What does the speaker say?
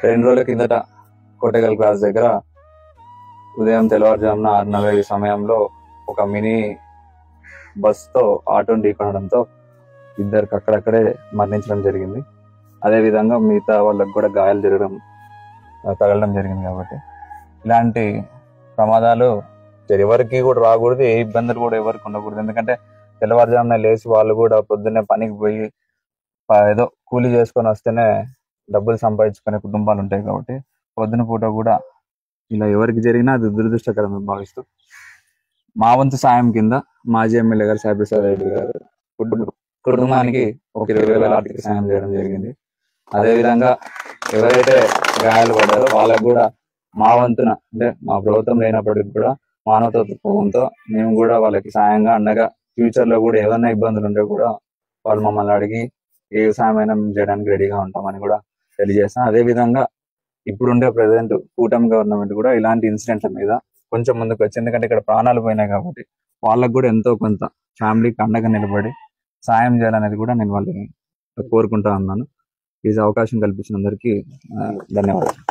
2 రోజుల కిందట కోటగల్ క్రాస్ దగ్గర ఉదయం తెల్లవారుజామున 6:40 సమయంలో ఒక మినీ బస్ తో ఆటోని ఢీకొనడంతో ఇద్దరికి అక్కడక్కడే మరణించడం జరిగింది. అదే విధంగా మిగతా వాళ్ళకి కూడా గాయాలు తగలడం జరిగింది. కాబట్టి ఇలాంటి ప్రమాదాలు ఎవరికి కూడా రాకూడదు, ఏ ఇబ్బందులు కూడా ఎవరికి ఉండకూడదు. ఎందుకంటే తెల్లవారుజామున లేచి వాళ్ళు కూడా పొద్దున్నే పనికి పోయి ఏదో కూలీ చేసుకొని వస్తేనే డబ్బులు సంపాదించుకునే కుటుంబాలు ఉంటాయి. కాబట్టి పొద్దున పూట కూడా ఇలా ఎవరికి జరిగినా అది దురదృష్టకరమని భావిస్తూ మా వంతు సాయం కింద మాజీ ఎమ్మెల్యే గారు సాయిప్రసాద్ రెడ్డి గారు కుటుంబానికి ఒక 20,000 ఆర్థిక సాయం చేయడం జరిగింది. అదేవిధంగా ఎవరైతే గాయాలు పడ్డారో వాళ్ళకు కూడా మా వంతున, అంటే మా ప్రభుత్వం లేనప్పటికి కూడా మానవతత్వంతో మేము కూడా వాళ్ళకి సాయంగా అండగా ఫ్యూచర్ లో కూడా ఏదైనా ఇబ్బందులు ఉంటే కూడా వాళ్ళు మమ్మల్ని అడిగి ఏ సాయమైనా మేము చేయడానికి రెడీగా ఉంటామని కూడా తెలియజేస్తాం. అదే విధంగా ఇప్పుడుండే ప్రెసిడెంట్ కూటమి గవర్నమెంట్ కూడా ఇలాంటి ఇన్సిడెంట్ల మీద కొంచెం ముందుకు వచ్చి, ఎందుకంటే ఇక్కడ ప్రాణాలు పోయినాయి కాబట్టి వాళ్ళకు కూడా ఎంతో కొంత ఫ్యామిలీకి అండగా నిలబడి సాయం చేయాలనేది కూడా నేను వాళ్ళని కోరుకుంటా ఉన్నాను. ఈ అవకాశం కల్పించిన అందరికీ ధన్యవాదాలు.